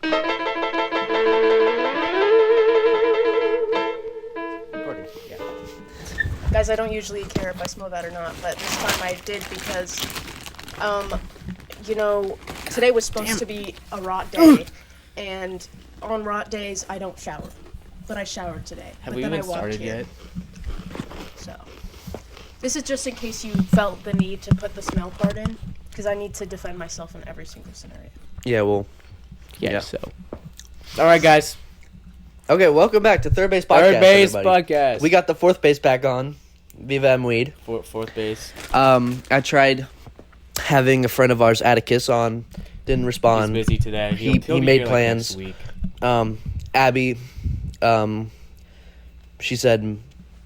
Recording. Yeah. Guys, I don't usually care if I smell that or not, but this time I did because, today was supposed to be a rot day, and on rot days I don't shower, but I showered today. Have but we then even I walked started here. yet? So, this is just in case you felt the need to put the smell part in, because I need to defend myself in every single scenario. Yeah, well. Yeah. So. All right, guys. Okay, welcome back to Third Base Podcast. Third Base everybody. Podcast. We got the fourth base back on. Viva and Weed. Fourth base. I tried having a friend of ours, Atticus, on. Didn't respond. He's busy today. He He'll be made here, plans. Like, next week. Abby, she said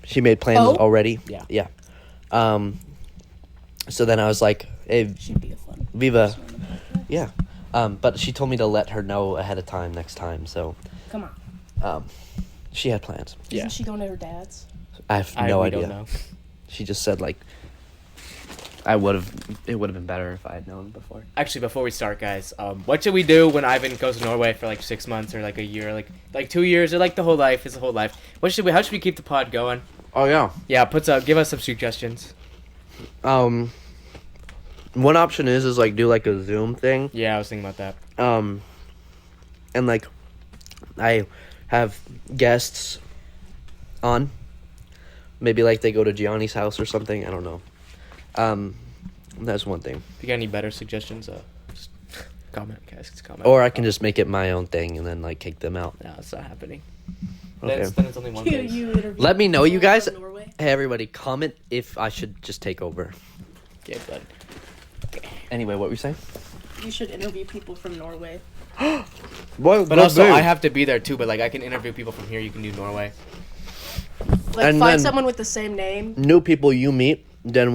she made plans already. Yeah. Yeah. So then I was like, hey, Should be a fun. Viva. Yeah. But she told me to let her know ahead of time next time, so Come on. she had plans. Yeah. Isn't she going to her dad's? I have no we idea. Don't know. She just said like it would have been better if I had known before. Actually, before we start, guys, what should we do when Ivan goes to Norway for like 6 months or like a year, like 2 years or like the whole life? It's a whole life. How should we keep the pod going? Oh yeah. Yeah, give us some suggestions. One option is like do like a Zoom thing. Yeah, I was thinking about that. And like I have guests on. Maybe like they go to Gianni's house or something. I don't know. That's one thing. If you got any better suggestions, just comment, guys. Just comment. Or I can just make it my own thing and then like kick them out. No, it's not happening. Okay. Then it's only one base. Let me know, you people guys. from Norway? Hey everybody, comment if I should just take over. Okay, bud. Anyway, what were you saying? You should interview people from Norway. But also, I have to be there too. But like, I can interview people from here. You can do Norway. Like, And find then- someone with the same name. new people you meet. Then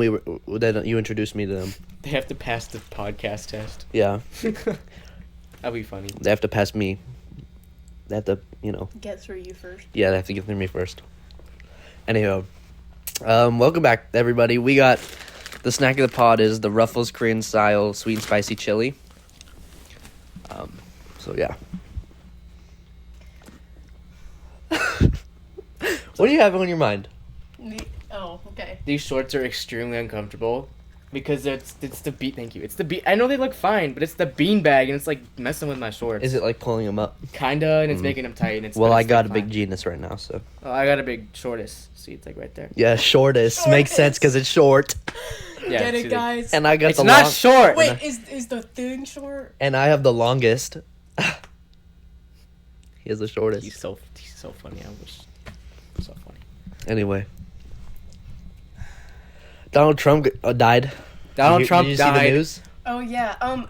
then you introduce me to them. They have to pass the podcast test. Yeah, That'd be funny. they have to pass me. They have to, Get through you first. yeah, they have to get through me first. Anyhow, welcome back, everybody. We got the snack of the pod is the Ruffles Korean style sweet and spicy chili. So yeah. What do you have on your mind? Oh, okay. These shorts are extremely uncomfortable because it's the bean. Thank you. It's the bean. I know they look fine, but it's the bean bag and it's like messing with my shorts. Is it like pulling them up? Kinda, and it's making them tight. And Well, but I it's got a still big fine. genus right now, so. Oh, I got a big shortest. See, it's like right there. Yeah, shortest. Makes sense because it's short. Yeah, Get see, it, guys? And I got It's the not long. short. Wait, is the thing short? And I have the longest. He has the shortest. He's so funny. I wish. So funny. Anyway. Donald Trump died. Donald Trump did you died. see the news? Oh, yeah.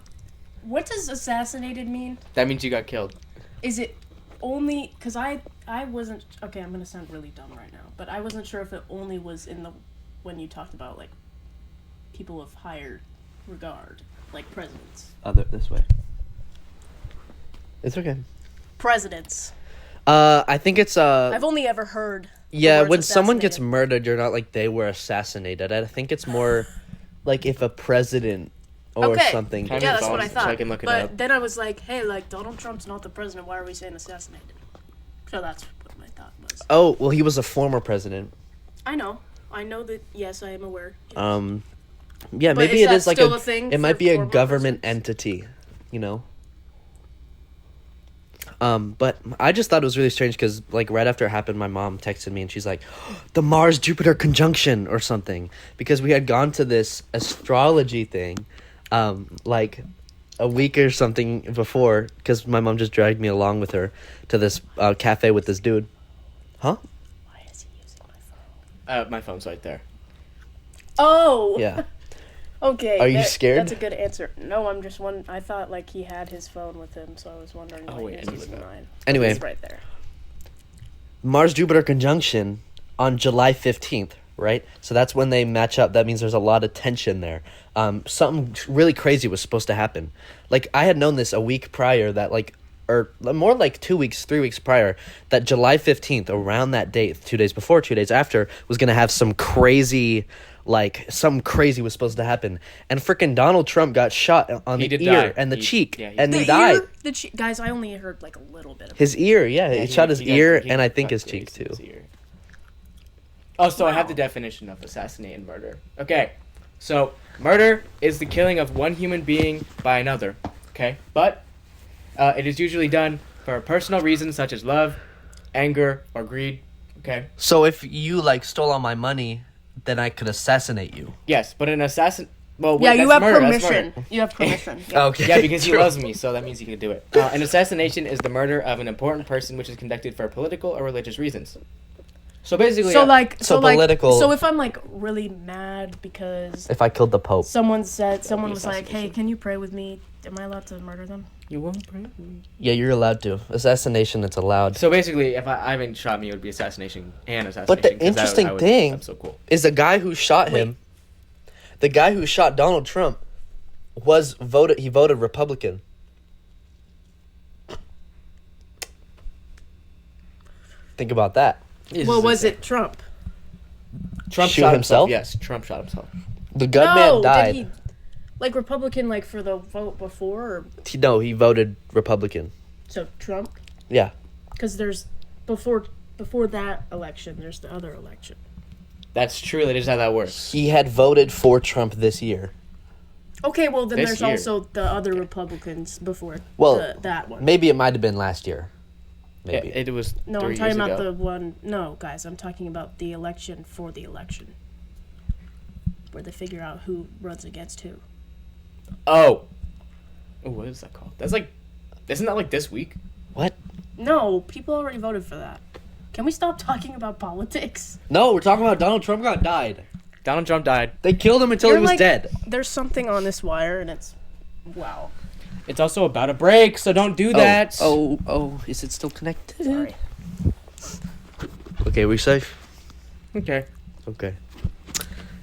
What does assassinated mean? That means you got killed. Is it only... Because I wasn't... Okay, I'm going to sound really dumb right now. But I wasn't sure if it only was in the... When you talked about, like, people of higher regard. Like presidents. This way. It's okay. Presidents. I think it's I've only ever heard... the yeah, words when someone gets assassinated. murdered, you're not like they were assassinated. I think it's more like if a president or Okay. something. Can I Yeah, have that's your what I phone so thought. I can look it but up? then I was like, hey, like, Donald Trump's not the president. Why are we saying assassinated? So that's what my thought was. Oh, well, he was a former president. I know that, yes, I am aware. Yes. Yeah, But maybe is it that is like still a thing it might for be a former government presidents? entity, you know. But I just thought it was really strange because, like, right after it happened, my mom texted me and she's like, "The Mars-Jupiter conjunction" or something, because we had gone to this astrology thing, like a week or something before, because my mom just dragged me along with her to this cafe with this dude. Huh? Why is he using my phone? My phone's right there. Oh! Yeah. Okay. Are you scared? That's a good answer. No, I'm just one. I thought, like, he had his phone with him, so I was wondering why wait, he I was know using that. mine. Anyway. It's right there. Mars-Jupiter conjunction on July 15th, right? So that's when they match up. That means there's a lot of tension there. Something really crazy was supposed to happen. Like, I had known this a week prior that, like, or more like 2 weeks, 3 weeks prior, that July 15th, around that date, 2 days before, 2 days after, was going to have some crazy like something crazy was supposed to happen, and freaking Donald Trump got shot on He the did ear die. and the He- cheek, yeah, he and did. he died. Guys, I only heard like a little bit of it. His ear, yeah, Yeah, he shot his got- ear he and I think got his cheek grazed in too. his ear. Oh, so I have Wow. the definition of assassinate and murder. Okay, so murder is the killing of one human being by another. Okay, but it is usually done for personal reasons such as love, anger, or greed. Okay. So if you like stole all my money, then I could assassinate you. Yes, but an assassin. Well, wait, Yeah, you that's have murder, that's murder. permission. You have permission. Yeah. Okay. Yeah, because he true. loves me, so that means he can do it. An assassination is the murder of an important person which is conducted for political or religious reasons. So basically, So like, So like, political- so if I'm like really mad because If I killed the Pope. someone was like, assassination. "Hey, can you pray with me?" Am I allowed to murder them? you won't pray. Yeah, you're allowed to. Assassination, it's allowed. So basically, if Ivan shot me, it would be assassination and assassination. But the 'cause interesting thing- that's so cool. Is the guy who shot him, the guy who shot Donald Trump, he voted Republican. Think about that. Well, was it Trump? Trump shoot shot himself? Yes, Trump shot himself. The gunman No, died. did he? Like Republican, like for the vote before, or No, he voted Republican. so Trump? Yeah. Because there's before that election, there's the other election. That's true. That is how that works. He had voted for Trump this year. Okay, well then This there's year. also the other Republicans before Well, that one. Maybe it might have been last year. Maybe. It was. No, 3 I'm talking years about ago. the one. No, guys, I'm talking about the election for the election, where they figure out who runs against who. Oh, what is that called? That's like, isn't that like this week? What? No, people already voted for that. Can we stop talking about politics? No, we're talking about Donald Trump died. Donald Trump died. They killed him until You're he was like- dead. There's something on this wire, and it's wow. It's also about a break, so don't do that. Oh, is it still connected? Sorry. Okay, we safe? Okay. Okay.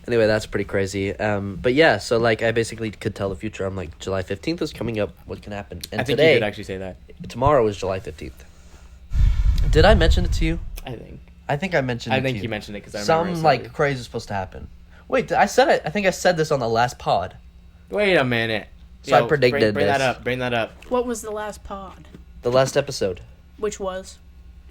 Anyway, that's pretty crazy. But yeah, so like I basically could tell the future. I'm like, July 15th is coming up. What can happen? And I think today, you could actually say that. tomorrow is July 15th. Did I mention it to you? I think. I think I mentioned it I think to you mentioned it because I remember. Some like crazy is supposed to happen. Wait, I said it. I think I said this on the last pod. Wait a minute. So I predicted bring that this. up. Bring that up. What was the last pod? The last episode. Which was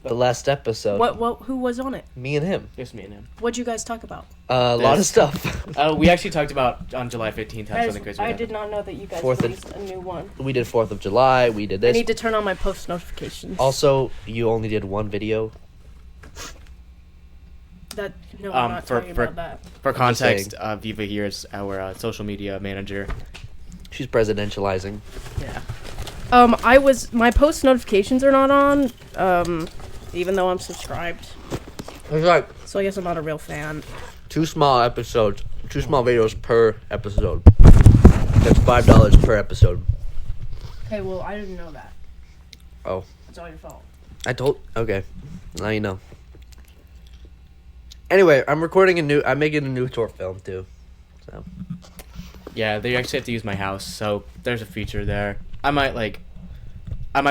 The last episode. what? Who was on it? Me and him. Just me and him. What'd you guys talk about? A lot of This. stuff. We actually talked about on July 15th how something crazy. I would did happen. not know that you guys Fourth of- released a new one. We did 4th of July. We did I this. need to turn on my post notifications. Also, you only did one video. That no, I'm not for- talking for- about that. For just context, Viva here is our social media manager. She's presidentializing. Yeah. My post notifications are not on. Even though I'm subscribed, It's like so I guess I'm not a real fan. 2 small episodes, 2 small videos per episode. That's $5 per episode. Okay, well I didn't know that. Oh, It's all your fault. okay. Now you know. Anyway, I'm making a new short film too. So, Yeah, they actually have to use my house, so there's a feature there. I might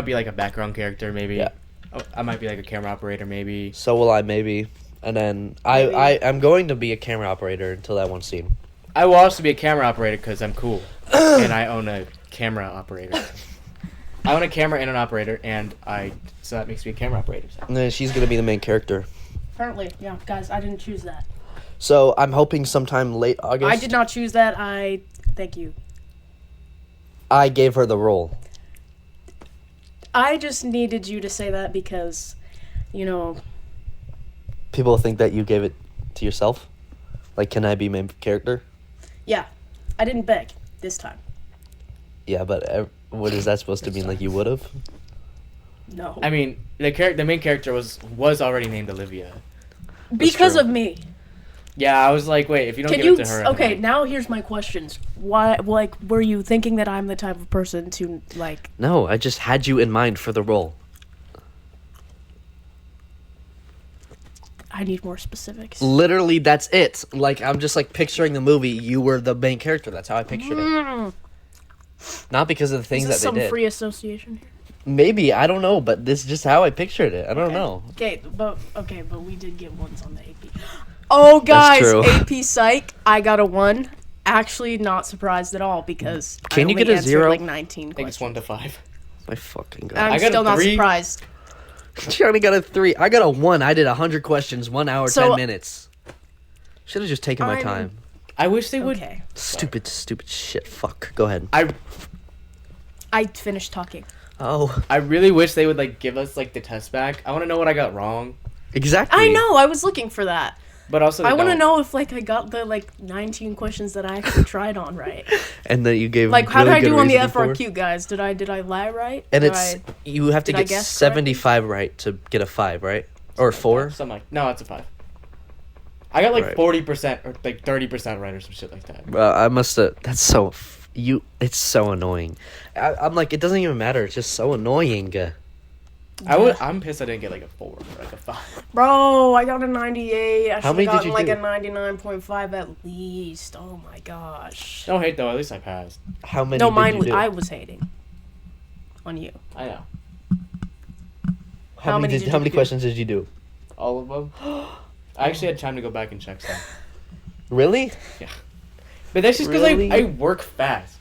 be like a background character, maybe. Yeah. Oh, I might be like a camera operator, maybe. so will I maybe. And then Maybe. I'm going to be a camera operator until that one scene. I will also be a camera operator because I'm cool, and I own a camera operator. I own a camera and an operator, so that makes me a camera operator. So. And then she's gonna be the main character. Apparently, yeah, guys, I didn't choose that. So I'm hoping sometime late August. I did not choose that. Thank you. I gave her the role. I just needed you to say that because, People think that you gave it to yourself. Like, can I be main character? yeah, I didn't beg this time. Yeah, but what is that supposed to mean? Like you would have? No, I mean, the main character was already named Olivia. because true. of me. Yeah, I was like, wait, if you don't Can give you? it to her, Okay, now here's my questions. Why? Like, were you thinking that I'm the type of person to like? No, I just had you in mind for the role. I need more specifics. Literally, that's it. Like, I'm just like picturing the movie. You were the main character. That's how I pictured it. Not because of the things Is that this they some did. free association? Maybe, I don't know, but this is just how I pictured it. I don't know. Okay, but we did get ones on the AP. Oh, guys, true. AP Psych, I got a 1. Actually, not surprised at all because Can I you only get a answered, 0? like 19 I think it's 1 questions. to 5. My fucking god. I'm I got a still not 3. surprised. Johnny got a 3. I got a 1. I did 100 questions, 1 hour, So, 10 minutes. Should have just taken my I'm- time. I wish they would. Okay, Stupid shit. Fuck. Go ahead. I finished talking. Oh, I really wish they would like give us like the test back. I want to know what I got wrong, exactly. I know, I was looking for that. but also I they want to don't. know if like I got the like 19 questions that I actually tried on right. And then you gave Like, how really did I good do on the reasoning for it. FRQ, guys? Did I lie right? And Did it's I- you have to did I get guess 75 right to get a 5, right? Or 4? Something like no, it's a 5. I got like Right. 40% or like 30% right or some shit like that. I must have. That's so. It's so annoying. I'm like, it doesn't even matter. It's just so annoying. I'm pissed I didn't get like a 4 or like a 5. Bro, I got a 98. I How should many have did gotten you like do? a 99.5 at least. Oh my gosh. Don't hate though. At least I passed. How many? No, did mine you was, do? I was hating on you. I know How many? did How you many do? questions did you do? all of them. I actually had time to go back and check some. Really? But that's just because Really? I work fast.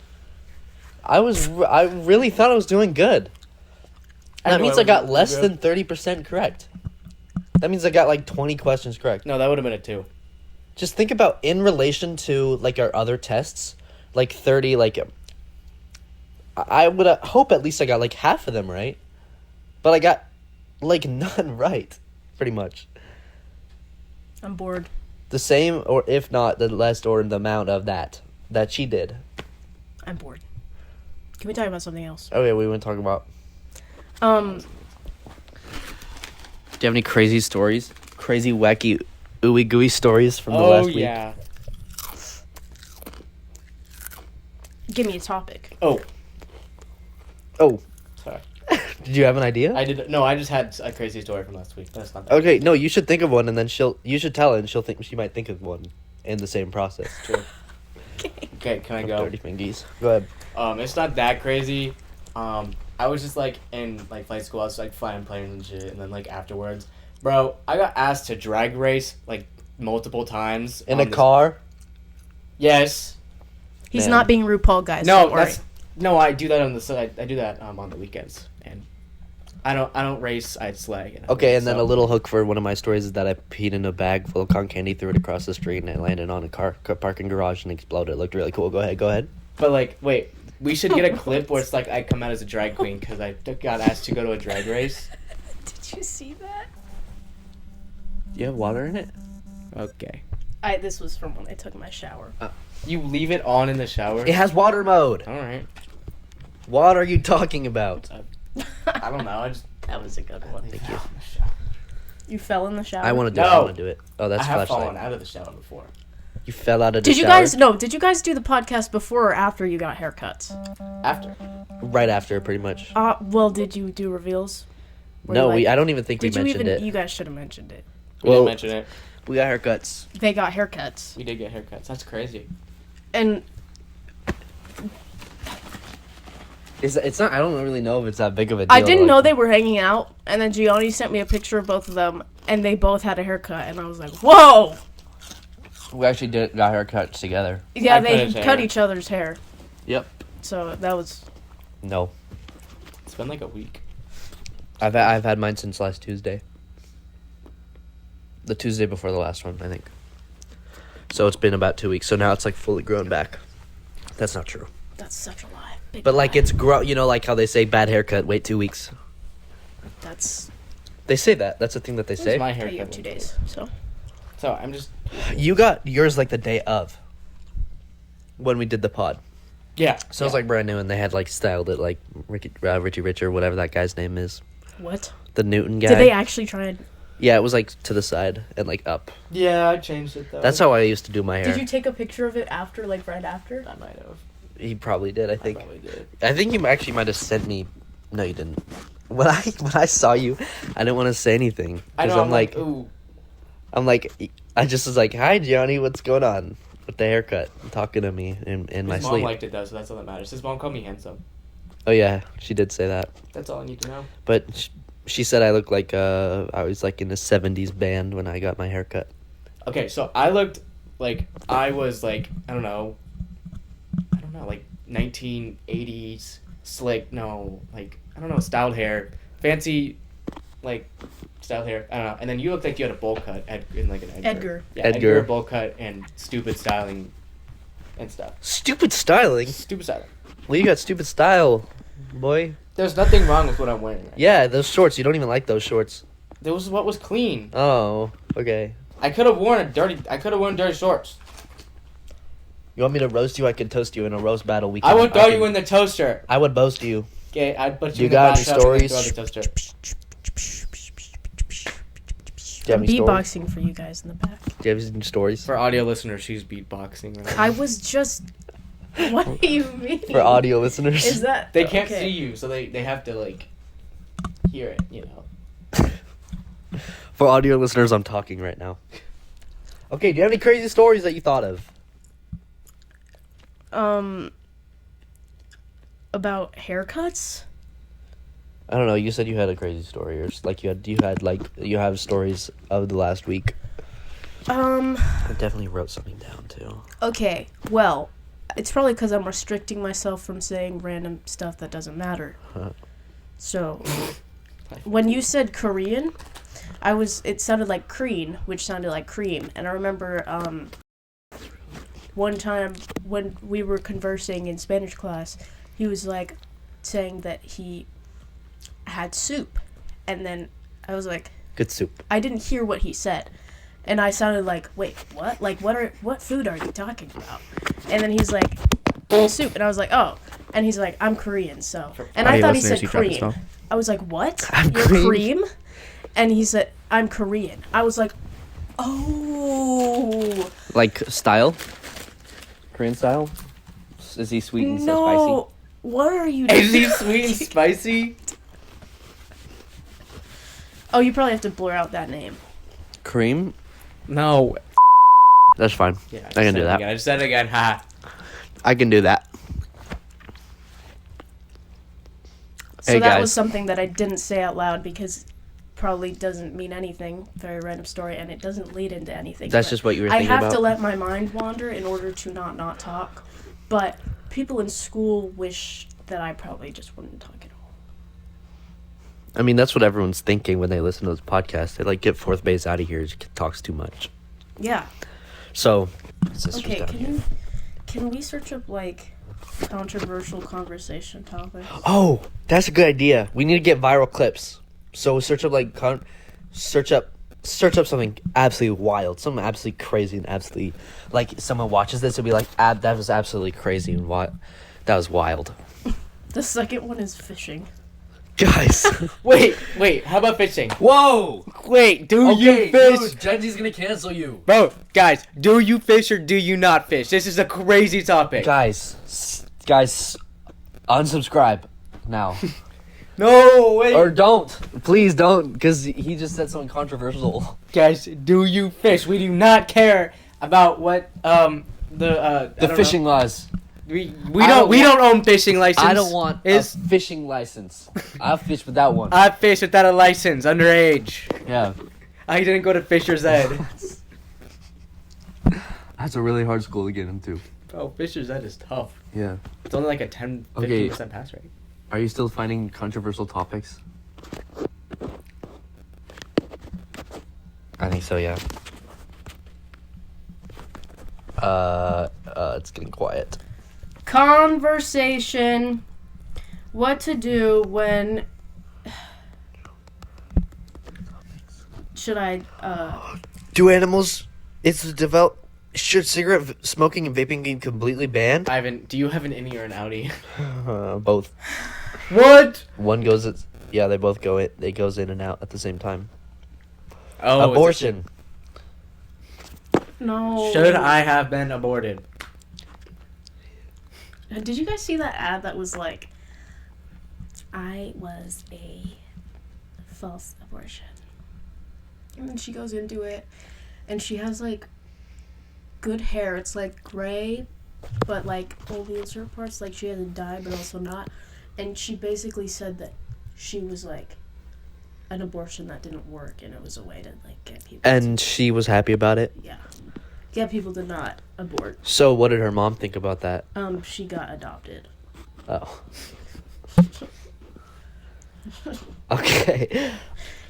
I really thought I was doing good. That know means I I got was less doing than 30% correct. That means I got like 20 questions correct. No, that would have been a 2. Just think about in relation to like our other tests, like 30. Like I would hope at least I got like half of them right, but I got like none right, pretty much. I'm bored. The same, or if not the less, or the amount of that she did. I'm bored. Can we talk about something else? Oh yeah, we went talking about. Um, Do you have any crazy stories? Crazy, wacky, ooey gooey stories from the last week? yeah. give me a topic. Oh, Oh, sorry. did you have an idea? I did. No, I just had a crazy story from last week. That's not that. Okay, no, you should think of one, and then you should tell her, and she might think of one in the same process. True. Okay, can I go? Dirty fingies. Go ahead. It's not that crazy. I was just like in like flight school. I was like flying planes and shit, and then like afterwards, bro, I got asked to drag race like multiple times In on a this- car? Yes. He's Man. not being RuPaul, guys. No, don't worry. that's no. I do that on the side. I do that on the weekends, and I don't race. I sleigh. Okay, and then so- a little hook for one of my stories is that I peed in a bag full of cotton candy, threw it across the street, and it landed on a car parking garage and exploded. It looked really cool. Go ahead. But like, wait, we should get a clip where it's like I come out as a drag queen because I got asked to go to a drag race. Did you see that? Do you have water in it? Okay. This was from when I took my shower. You leave it on in the shower. It has water mode. All right. What are you talking about? I don't know. I just That was a good one. Thank you. You fell in the shower. I want to do it. No. I want to do it. Oh, I that's have flashlight. fallen out of the shower before. You fell out of the Did you shower? guys Did you guys do the podcast before or after you got haircuts? After. Right after, pretty much. Well, did you do reveals? Were No, you like- I don't even think we Did you mentioned even? it. You guys should have mentioned it. We Well- didn't mention it. We got haircuts. They got haircuts, We did get haircuts. That's crazy. and It's not. I don't really know if it's that big of a deal. I didn't like- know they were hanging out. And then Gianni sent me a picture of both of them, and they both had a haircut, and I was like, "Whoa!" We actually got haircuts together. Yeah, I they cut his cut hair. each other's hair. Yep. So that was. No, It's been like a week. I've had mine since last Tuesday. The Tuesday before the last one, I think. So it's been about 2 weeks. So now it's like fully grown back. That's not true. That's such a lie. Big But like lie. it's you know, like how they say bad haircut, wait 2 weeks. That's. They say that. That's a thing that they It was say. my Okay, haircut. you have 2 days. So. So I'm just. You got yours like the day of. When we did the pod. Yeah. So it was like brand new, and they had like styled it like Richie Rich or whatever that guy's name is. What? The Newton guy. Did they actually try and? Yeah, it was like to the side and like up. Yeah, I changed it though. That's how I used to do my hair. Did you take a picture of it after, like right after? I might have. He probably did. I think. probably did. I think you actually might have sent me. No, you didn't. When I saw you, I didn't want to say anything I because know. I'm like, ooh. I just was like, "Hi, Johnny, what's going on with the haircut?" Talking to me in my His mom sleep. liked it though, so that's all that matters. His mom called me handsome. Oh yeah, she did say that. That's all I need to know. But she said I looked like I was like in a '70s band when I got my haircut. Okay, so I looked like I was like I don't know, like 1980s slick. No, like I don't know, styled hair, fancy, like styled hair. I don't know. And then you looked like you had a bowl cut, in like an Edgar. Edgar. Yeah, Edgar. bowl cut and stupid styling, and stuff. Stupid styling. Stupid styling. Well, you got stupid style, boy. There's nothing wrong with what I'm wearing. Right Yeah, those shorts. You don't even like those shorts. now. That was what was clean. Oh, okay. I could have worn dirty shorts. You want me to roast you? I could toast you in a roast battle. I would throw you in the toaster. I would boast you. Okay, I'd put you, You in got the any bathtub and then stories? throw the toaster. Do you have I'm any stories? beatboxing for you guys in the back. Do you have any stories? For audio listeners, she's beatboxing. Right now. I was just. What do you mean? For audio listeners. Is that They can't okay. see you, so they have to like hear it. You know. For audio listeners, I'm talking right now. Okay, do you have any crazy stories that you thought of? About haircuts? I don't know. You said you had a crazy story, or like you have stories of the last week. I definitely wrote something down too. Okay, well, it's probably because I'm restricting myself from saying random stuff that doesn't matter. So, when you said Korean, it sounded like cream, which sounded like cream. And I remember, one time when we were conversing in Spanish class, he was like saying that he had soup. And then I was like, Good soup. I didn't hear what he said. And I sounded like, wait, what? Like, what food are you talking about? And then he's like, soup. And I was like, oh. And he's like, I'm Korean, so. And I thought he said cream. I was like, what? I'm You're cream? cream? And he said, I'm Korean. I was like, oh. Like style? Korean style? Is he sweet and so No. What are you Is he sweet and spicy? Oh, you probably have to blur out that name. spicy? Cream? No. That's fine. Yeah, I can do that. Again. I just said it again. Ha. I can do that. So Hey, that guys. was something that I didn't say out loud because probably doesn't mean anything. Very random story, and it doesn't lead into anything. That's but just what you were I thinking have about? to let my mind wander in order to not talk. But people in school wish that I probably just wouldn't talk at all. I mean, that's what everyone's thinking when they listen to this podcast. They like, get fourth base out of here. He talks too much. Yeah. So, sisters Okay, down here. can we search up like controversial conversation topics? Oh, that's a good idea. We need to get viral clips. So search up like search up something absolutely wild, something absolutely crazy and absolutely like someone watches this and be like, that was absolutely crazy and that was wild. The second one is fishing. Guys. Wait. How about fishing? Whoa. Wait. Do you fish? Dude, Genji's gonna cancel you. Bro, guys, do you fish or do you not fish? This is a crazy topic. Guys, unsubscribe now. No, wait. Or don't. Please don't, because he just said something controversial. Guys, do you fish? We do not care about what the Fishing laws. We don't own fishing license. I don't want a fishing license. I'll fish without one. I fish without a license, underage. Yeah. I didn't go to Fisher's Ed. That's a really hard school to get into. Oh, Fisher's Ed is tough. Yeah. It's only like a 15% pass rate. Are you still finding controversial topics? I think so, yeah. It's getting quiet. Conversation. What to do when... Should I, Do animals... Should cigarette smoking and vaping be completely banned? Ivan, do you have an innie or an outie? Both. What? One goes... they both go in. They goes in and out at the same time. Oh, Abortion. no. Should I have been aborted? Did you guys see that ad that was like, I was a false abortion? And then she goes into it, and she has, like, good hair. It's, like, gray, but, like, only in certain parts. Like, she has a dye, but also not. And she basically said that she was, like, an abortion that didn't work, and it was a way to like get people. And she was happy about it. Yeah, get people to not abort. So what did her mom think about that? She got adopted. Oh. Okay.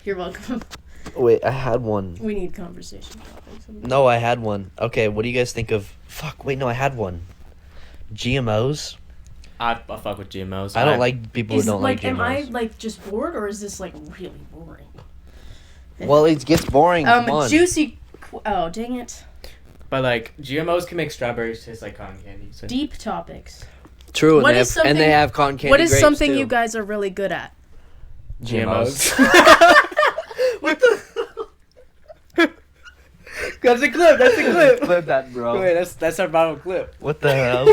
You're welcome. Wait, I had one. We need conversation topics. No, I had one. Okay, what do you guys think of... Fuck, wait, no, I had one. GMOs? I fuck with GMOs. I don't like people who don't like GMOs. Am I like just bored, or is this like really boring? Well, it gets boring. Come on. Juicy. Oh, dang it. But like GMOs can make strawberries taste like cotton candy. So. Deep topics. True, What and is they have cotton candy What is grapes, something too. you guys are really good at? GMOs. What the... That's a clip. That's a clip. Clip that, bro. Wait, that's our bottle clip. What the hell?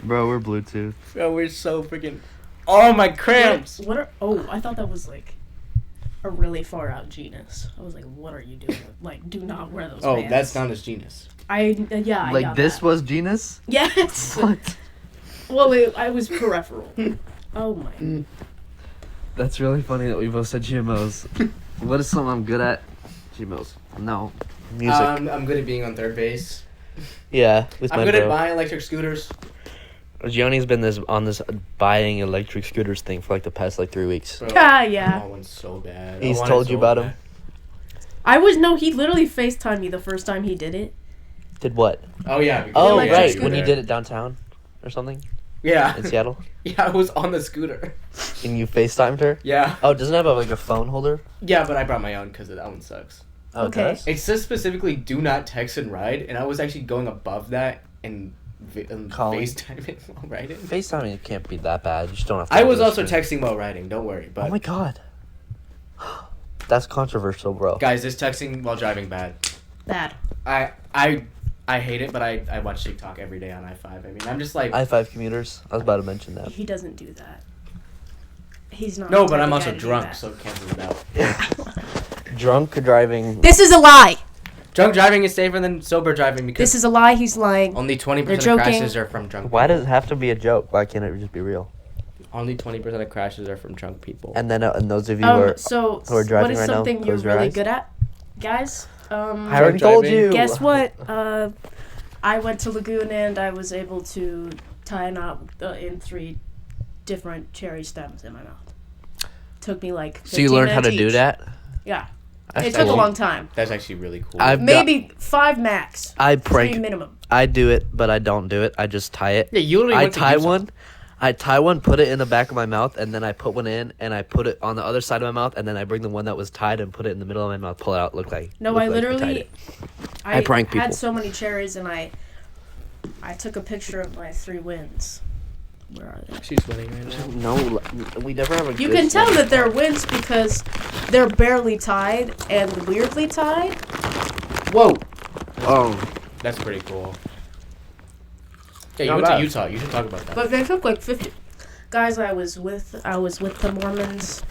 Bro, we're Bluetooth. Bro, we're so freaking. Oh my cramps. I thought that was like a really far out genus. I was like, what are you doing? Like, do not wear those. Oh, pants. that's not his genus. I Like, got this that. was genus? Yes. What? Well, I was peripheral. Oh my. That's really funny that we both said GMOs. What is something I'm good at? GMOs. No. Music. I'm good at being on third base. Yeah, with I'm my good bro. at buying electric scooters. Gianni's been on this buying electric scooters thing for like the past 3 weeks. Bro, Yeah. I want one so bad. He's I want told it you so about bad. him? He literally FaceTimed me the first time he did it. Did what? Oh yeah. because- Oh, electric right. scooter. When you did it downtown or something Yeah. in Seattle? Yeah, I was on the scooter. And you FaceTimed her? Yeah. Oh, doesn't it have a phone holder? Yeah, but I brought my own because that one sucks. Oh, Okay. it does? It says specifically do not text and ride, and I was actually going above that and Calling. FaceTiming while riding. FaceTiming can't be that bad. You just don't have to. I have was this also screen. texting while riding, don't worry. But Oh my god. That's controversial, bro. guys, is texting while driving bad? Bad. I hate it, but I watch TikTok every day on I-5. I mean, I'm just like... I-5 commuters. I was about to mention that. He doesn't do that. He's not. No, the but type I'm of also guy to do drunk, that. so it cancels it out. Drunk driving. This is a lie. Drunk driving is safer than sober driving because This is a lie. He's lying. only 20% They're of joking. crashes are from drunk Why people. does it have to be a joke? Why can't it just be real? Only 20% of crashes are from drunk people. And then, and those of you who are So who are driving what is right now, something you're close your really eyes. good at, guys? I already Drunk told driving. you. Guess what? I went to Lagoon and I was able to tie a knot in 3 different cherry stems in my mouth. Took me like 15 So you learned how to minutes do each. that? Yeah. That's It took a cool. long time. That's actually really cool. I've got- Maybe 5 max. I 3 prank. minimum. I do it, but I don't do it. I just tie it. yeah, you literally I went to tie Utah. one. I tie one, put it in the back of my mouth, and then I put one in, and I put it on the other side of my mouth, and then I bring the one that was tied and put it in the middle of my mouth, pull it out, look like. No, look I like tied literally. it. I prank people. had so many cherries and I took a picture of my 3 wins. Where are they? She's winning right now. No, we never have a. You good can tell one. that they're wins because they're barely tied and weirdly tied. Whoa. Oh. That's pretty cool. Yeah, you Not went bad. to Utah. You should talk about that. But they took like 50. Guys, I was with the Mormons.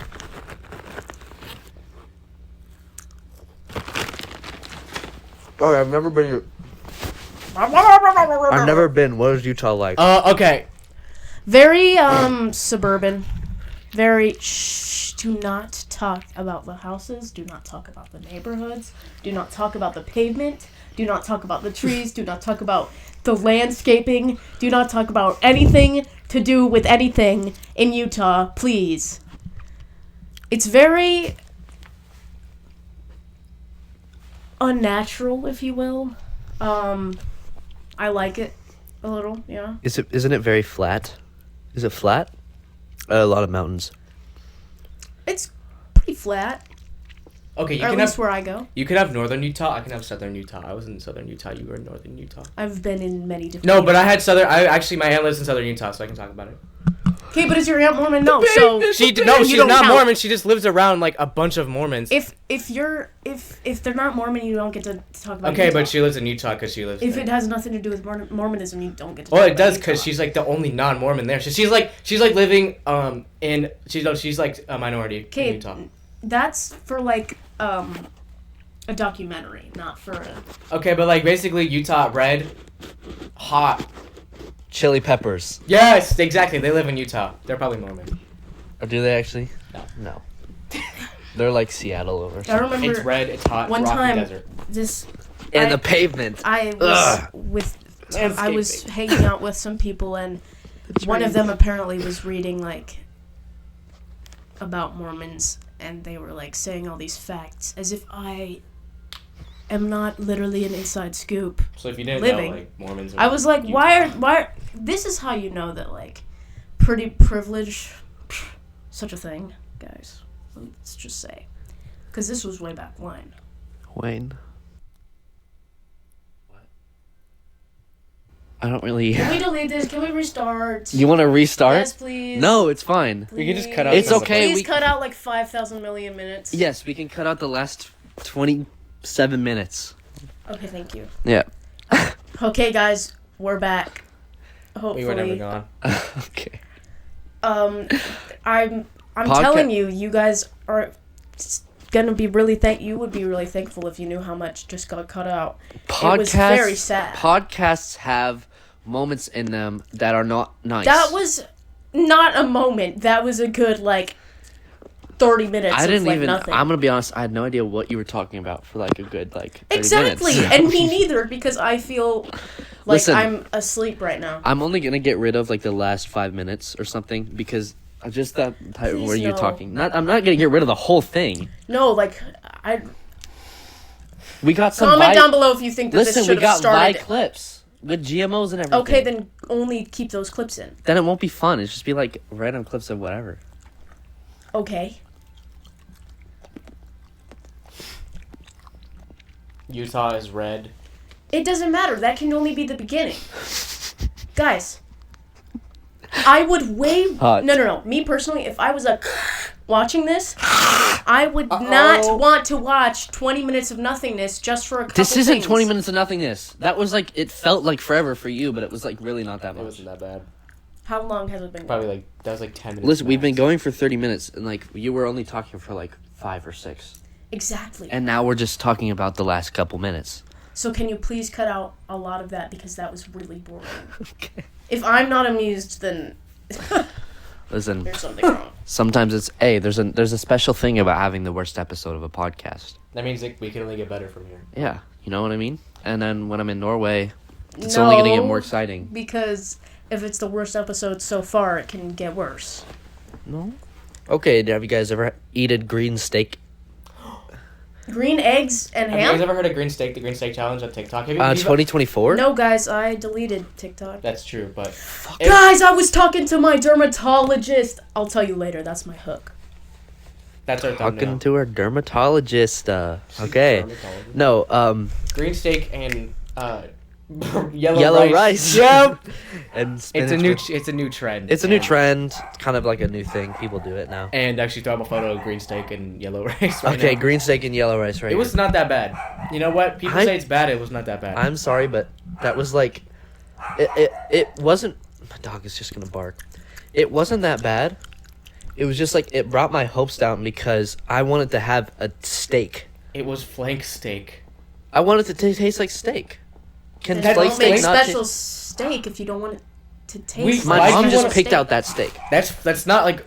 Oh, I've never been. I've never been. What is Utah like? Okay. Very suburban. Very do not talk about the houses, do not talk about the neighborhoods, do not talk about the pavement, do not talk about the trees, do not talk about the landscaping, do not talk about anything to do with anything in Utah, please. It's very unnatural, if you will. I like it a little, yeah. Isn't it very flat? Is it flat? A lot of mountains. It's pretty flat, Okay, you or at can least have where I go. you can have northern Utah. I can have southern Utah. I was in southern Utah. You were in northern Utah. I've been in many different. No, but I had southern. I actually my aunt lives in southern Utah, so I can talk about it. Okay, but is your aunt Mormon? No, so She You no, she's don't not count. Mormon. She just lives around like a bunch of Mormons. if they're not Mormon, you don't get to talk about. Okay, Utah. but she lives in Utah because she lives. If there. it has nothing to do with Mormonism, you don't get to. Well, talk it about does because Utah. she's like the only non-Mormon there. So she's like living in she's like a minority in Okay, Utah. that's for like a documentary, not for a. Okay, but like basically Utah red, hot. Chili peppers. Yes, exactly. They live in Utah. They're probably Mormon. Or do they actually? No. No. They're like Seattle or I something. remember It's red. It's hot. one rocky time desert. this. And I- the pavement. I was Ugh. with. I was Landscaping. hanging out with some people, and one of them apparently was reading like about Mormons, and they were like saying all these facts as if I am not literally an inside scoop. So if you didn't living. know, like Mormons. Are I was like, Utah. why? This is how you know that like pretty privilege, such a thing, guys. Let's just say, because this was way back when. Wayne. I don't really. Can we delete this? Can we restart? You want to restart? Yes, please. No, it's fine. We can just cut out It's some of okay, Please we- cut out like 5,000 million minutes. Yes, we can cut out the last 27 minutes. Okay, thank you. Yeah. Okay, guys, we're back. Hopefully. We were never gone. Okay. I'm Podca- telling you, you guys are gonna be really you would be really thankful if you knew how much just got cut out. It was very sad. Podcasts have moments in them that are not nice. That was not a moment. That was a good like 30 minutes. I didn't of, like, even. Nothing. I'm gonna be honest. I had no idea what you were talking about for like a good 30 exactly, minutes. and me neither because I feel like Listen, I'm asleep right now. I'm only gonna get rid of like the last 5 minutes or something because just that type Please where you're no. talking. I'm not gonna get rid of the whole thing. No, like I We got some. comment down below if you think that Listen, this we should have got live started. clips with GMOs and everything. Okay, then only keep those clips in. Then it won't be fun. It's just be like random clips of whatever. Okay. Utah is red. It doesn't matter. That can only be the beginning. Guys, I would way... Hot. No. Me personally, if I was watching this, I would not want to watch 20 minutes of nothingness just for a couple This isn't things. 20 minutes of nothingness. That was like, it felt like forever for you, but it was like really not that It much. wasn't that bad. How long has it been? Probably like that was like 10 minutes. Listen, we've been max. going for 30 minutes, and like you were only talking for like 5 or 6. Exactly. And now we're just talking about the last couple minutes. So can you please cut out a lot of that because that was really boring. Okay. If I'm not amused, then Listen, there's something wrong. sometimes it's, there's a special thing about having the worst episode of a podcast. That means like, we can only get better from here. Yeah, you know what I mean? And then when I'm in Norway, it's only going to get more exciting. Because if it's the worst episode so far, it can get worse. No? Okay, have you guys ever eaten green steak? Green eggs and Have you guys ham? ever heard of green steak? The green steak challenge on TikTok. Have you? 2024? No, guys, I deleted TikTok. That's true, but Guys, I was talking to my dermatologist. I'll tell you later. That's my hook. that's our thumbnail. Talking to our dermatologist. Okay. No, Green steak and yellow, yellow rice. rice. Yep. And spinach. It's a new trend. It's a new And- trend. Kind of like a new thing. People do it now. And actually, throw up a photo of green steak and yellow rice. Right Okay, now. green steak and yellow rice right It was not that bad. You know what? People say it's bad. It was not that bad. I'm sorry, but that was like... It wasn't... My dog is just gonna bark. It wasn't that bad. It was just like, it brought my hopes down because I wanted to have a steak. It was flank steak. I wanted it to taste like steak. Can Then flank don't make steak not special taste... steak if you don't want it to taste We- like My Why do mom you just want a picked steak. out that steak. That's not like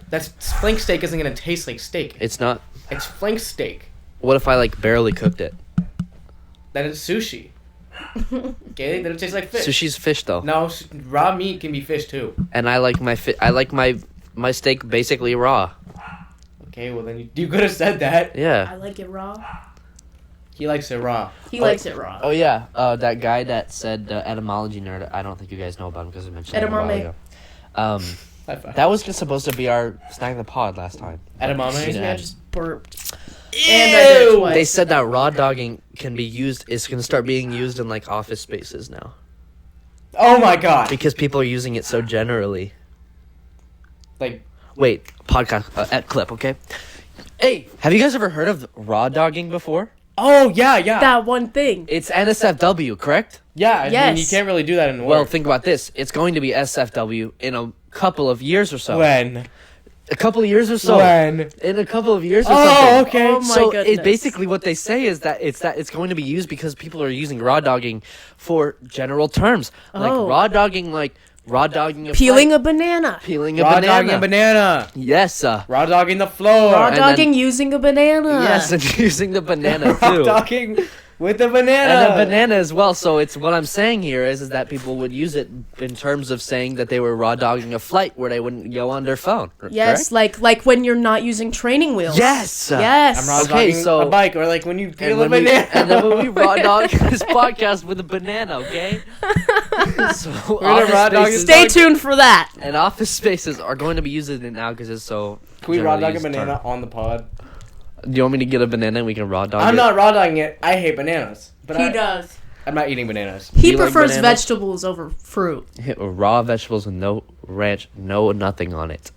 flank steak isn't gonna taste like steak. It's not... It's flank steak. What if I like barely cooked it? That is sushi. Okay, then it tastes like fish. Sushi's fish though. No, raw meat can be fish too. And I like my steak basically raw. Okay, well then you could have said that. Yeah. I like it raw. He likes it raw. He likes it raw. Oh yeah, that guy that said etymology nerd. I don't think you guys know about him because I mentioned it a while Edamame. ago. High five. That was just supposed to be our snack in the pod last time. Edamame? Excuse me, I Yeah. just burped. And I did it twice. They said that raw dogging can be used. Is going to start being used in like office spaces now Oh my god. because people are using it so generally. Like, Wait, podcast clip, okay? Hey, have you guys ever heard of raw dogging before? oh yeah, yeah. that one thing. It's NSFW, correct? Yeah, I mean, Yes. you can't really do that in work. Well, think about this. It's going to be SFW in a couple of years or so. when? A couple of years or so. When? In a couple of years or Oh, something. okay. Oh my So goodness. basically what they say is that it's going to be used because people are using raw dogging for general terms. Like Oh. raw dogging like Raw dogging a Peeling flight. a banana. Peeling a Raw banana. dogging a banana. Yes. Raw dogging the floor. Raw And dogging using a banana. Yes, and using the banana Raw too. dogging with the banana. And a banana as well. So it's what I'm saying here is that people would use it in terms of saying that they were raw dogging a flight where they wouldn't go on their phone. Yes, correct? like when you're not using training wheels. Yes. Yes. I'm raw Okay, dogging so- a bike, or like when you peel a And, when we, banana. and then when we raw dog this podcast with a banana, okay? So We're gonna raw dog spaces- Stay tuned for that. And office spaces are going to be using it now because it's so. Can we raw generally dog a used banana term. on the pod? Do you want me to get a banana and we can raw dog it? I'm not raw dogging it. I hate bananas. But He does. I'm not eating bananas. He you like prefers bananas? vegetables over fruit. Raw vegetables with no ranch, no nothing on it.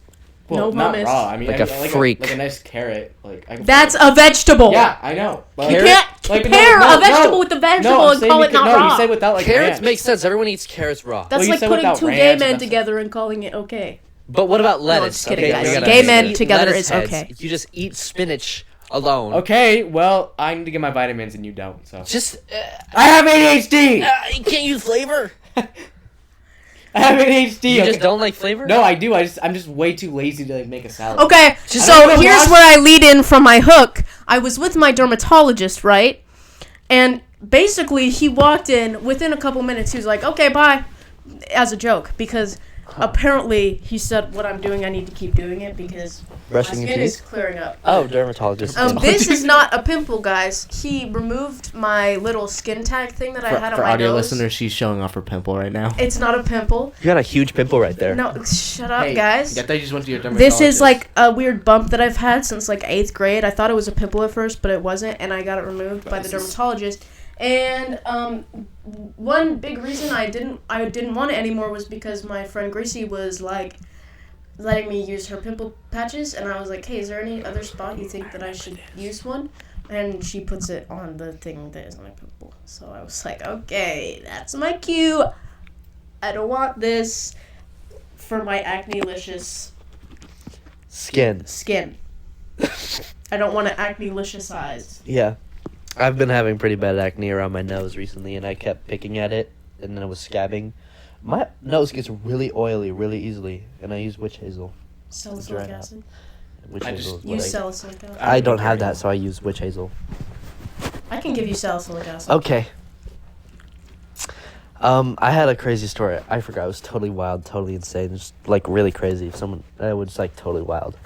No not hummus. raw. I mean, Like I a like freak. like a nice carrot. Like I can That's a vegetable. Yeah, I know. But You Carrot? can't Like, compare no, a vegetable no. with a vegetable No, I'm and saying call you it not no, raw. you say without like Carrots ranch. make sense. Everyone eats carrots raw. That's you like said putting without two ranch, gay but men that's- together and calling it okay. But what about I'm lettuce? just kidding, okay, guys. we gotta Gay say men that. together Lettuce is heads, okay. You just eat spinach alone. Okay, well, I need to get my vitamins and you don't. So Just I have ADHD. you can't use flavor. I have ADHD. You okay. just don't like flavor? No, I do. I'm just way too lazy to like make a salad. Okay, I'm so gonna here's watch- where I lead in from my hook. I was with my dermatologist, right? And basically, he walked in within a couple minutes. He was like, "Okay, bye," as a joke, because apparently he said, "What I'm doing, I need to keep doing it because Brushing my your skin is teeth? clearing up." Oh, dermatologist. This is not a pimple, guys. He removed my little skin tag thing that I had on For my audio nose. listeners, she's showing off her pimple right now. It's not a pimple. You got a huge pimple right there. No, shut up, Hey, guys. I thought you just went to your dermatologist. This is like a weird bump that I've had since like 8th grade. I thought it was a pimple at first, but it wasn't, and I got it removed by the dermatologist. And one big reason I didn't want it anymore was because my friend Gracie was like letting me use her pimple patches, and I was like, "Hey, is there any other spot you think that I should use one?" And she puts it on the thing that is on my pimple. So I was like, "Okay, that's my cue. I don't want this for my acne-licious Skin. skin. I don't want it acne-licious-ized." Yeah. I've been having pretty bad acne around my nose recently, and I kept picking at it, and then it was scabbing. My nose gets really oily really easily, and I use witch hazel. Salicylic Dry out. acid. Witch I hazel just is what Use salicylic acid. I don't have that, so I use witch hazel. I can give you salicylic acid. Okay. I had a crazy story. I forgot. It was totally wild, totally insane. Just like really crazy. Someone, it was like totally wild.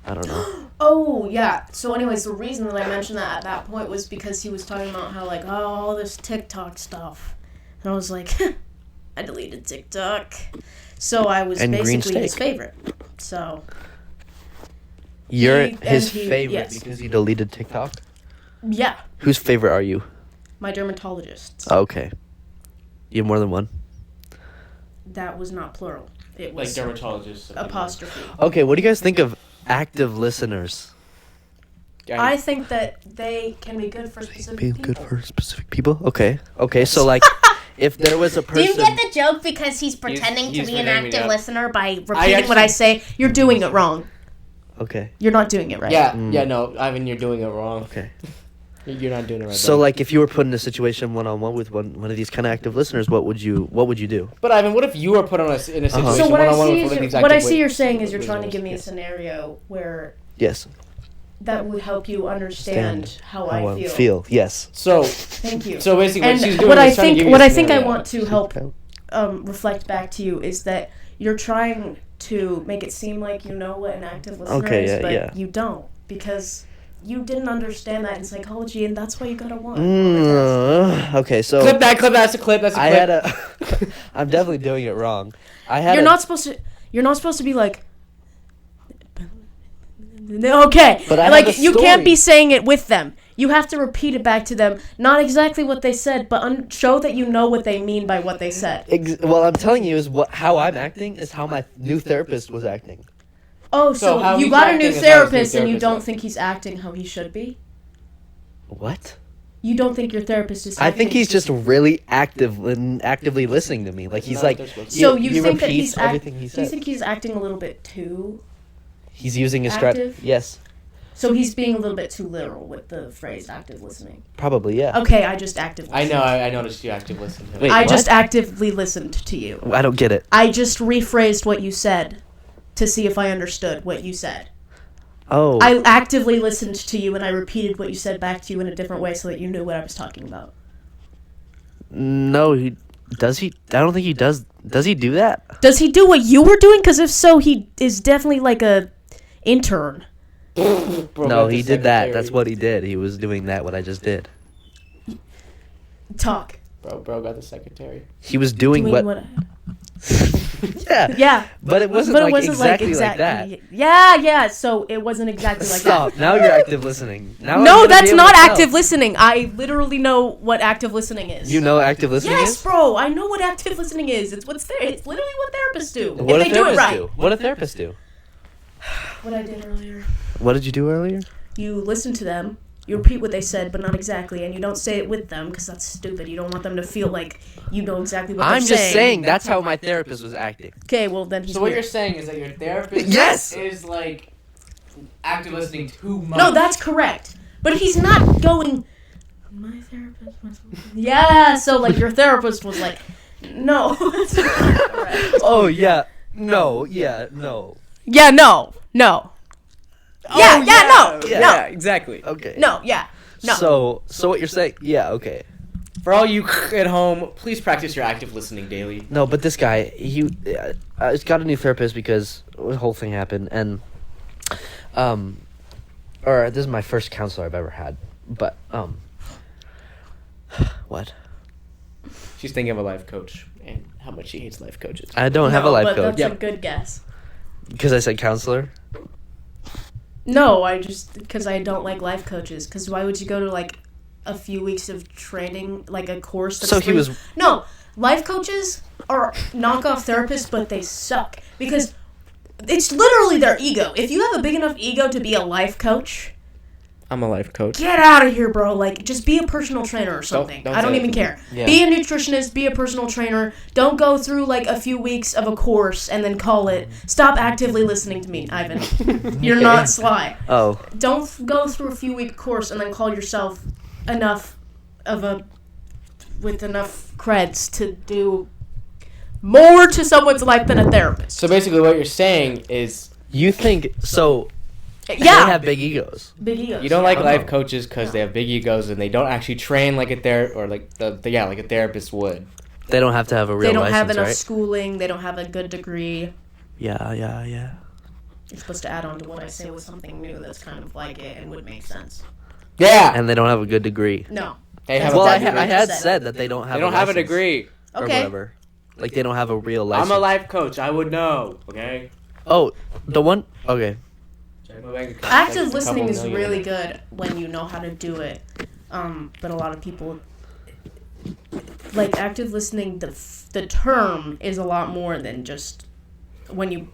I don't know. Oh, yeah. So anyways, the reason that I mentioned that at that point was because he was talking about how, like, oh, all this TikTok stuff. And I was like, I deleted TikTok. So I was And green basically his steak. favorite. So, You're He- his and he- favorite yes. because he deleted TikTok? yeah, Whose favorite are you? my dermatologist. Okay. You have more than one? That was not plural. It like was dermatologist. apostrophe. Okay, what do you guys think of active listeners? I think that they can be good for specific Being people. good for specific people? Okay. Okay, so like, if there was a Do you person... get the joke because he's pretending he's to be an pretending, active yeah. listener by repeating what actually- I say? You're doing it wrong. Okay, You're not doing it right. Yeah, Mm. yeah, no, Ivan, you're doing it wrong. okay. You're not doing it right. So buddy. like, if you were put in a situation one-on-one with one of these kind of active listeners, what would you do? But Ivan, what if you were put on in a situation So what I one-on-one see with is one of these what I active see you're saying is you're listeners? trying to give me a Yes. scenario where Yes. that would help you understand how I feel. Yes. So Thank you. so basically, what And she's doing what I is trying to think give you what a I think I scenario. want to help reflect back to you is that you're trying to make it seem like you know what an active listener Okay, is, yeah, but yeah. you don't because you didn't understand that in psychology, and that's why you got a 1. Okay, so Clip that. That's a clip. That's a I clip. had a. I'm definitely doing it wrong. I had. You're not supposed to. You're not supposed to be like. Okay, But I have like a you can't story. be saying it with them. You have to repeat it back to them. Not exactly what they said, but show that you know what they mean by what they said. Well, I'm telling you is how I'm acting is how my new therapist was acting. Oh, So how so you he's got a acting new is how his new therapist, and you therapist don't is. think he's acting how he should be. What? You don't think your therapist is. I Acting think he's just really actively listening to me. Like he's like. So he you think that repeats he's everything he Do you says. think he's acting a little bit too? He's using his strat. active? Yes. So he's being a little bit too literal with the phrase active listening. Probably, yeah. Okay, I just actively I listened. know. I noticed you active listened to Wait, it. I what? just actively listened to you. I don't get it. I just rephrased what you said to see if I understood what you said. Oh. I actively listened to you and I repeated what you said back to you in a different way so that you knew what I was talking about. No, does he? I don't think he does. Does he do that? Does he do what you were doing? Because if so, he is definitely like a intern. Bro, No, got he the did that. secretary. That's what he did. He was doing that, what I just did. Talk. Bro got the secretary. He was doing what... Yeah. Yeah. But it wasn't, exactly like that. Yeah. So it wasn't exactly like Stop. that. Now you're active listening. Now I'm No, gonna that's be able not to tell. active listening. I literally know what active listening is. You know active listening Yes, is? bro. I know what active listening is. It's literally what therapists do. What if do they do it therapists right. do? What do therapists do? What I did earlier. What did you do earlier? You listen to them, you repeat what they said, but not exactly, and you don't say it with them because that's stupid. You don't want them to feel like you know exactly what I'm they're just saying that's how my therapist was acting. Okay, well then he's So what weird. you're saying is that your therapist Yes! is like active listening too much. No, that's correct. But he's not going. My therapist was. Yeah, so like your therapist was like, no. That's not correct. Oh, yeah. No. Yeah, no. Yeah, no. No. Yeah, no. Yeah. No. exactly. Okay. No, yeah. No. So what you're saying? Yeah, okay. For all you at home, please practice your active listening daily. No, but this guy, he got a new therapist because the whole thing happened, and or this is my first counselor I've ever had, but what? She's thinking of a life coach and how much she hates life coaches. I don't have a life but coach That's a good guess. because I said counselor. No, because I don't like life coaches. Because why would you go to like a few weeks of training, like a course? That's So he free? was. No, life coaches are knockoff therapists, but they suck because it's literally their ego. If you have a big enough ego to be a life coach, I'm a life coach. get out of here, bro. Like, just be a personal trainer or something. don't I don't say even it. care. Yeah. Be a nutritionist, be a personal trainer. Don't go through, like, a few weeks of a course and then call it. Stop actively listening to me, Ivan. You're not sly. Oh, Don't go through a few-week course and then call yourself with enough creds to do more to someone's life than a therapist. So basically what you're saying is you think so? They Yeah. have big egos. Big egos. you don't like Oh. life coaches because they have big egos and they don't actually train like a like a therapist would. They don't have to have a real They don't license, have enough right? schooling. They don't have a good degree. Yeah. You're supposed to add on to what I say with something new that's kind of like it and would make sense. Yeah. And they don't have a good degree. No. They have Well, a Well, I, exactly I what you had said. said that they don't have. they don't have a license degree. Or Okay. whatever. Like they don't have a real license. I'm a life coach. I would know. Okay. Oh, the one. Okay. Check my bank account. Active Like, a listening couple is million. really good when you know how to do it. But a lot of people like active listening. The term is a lot more than just when you.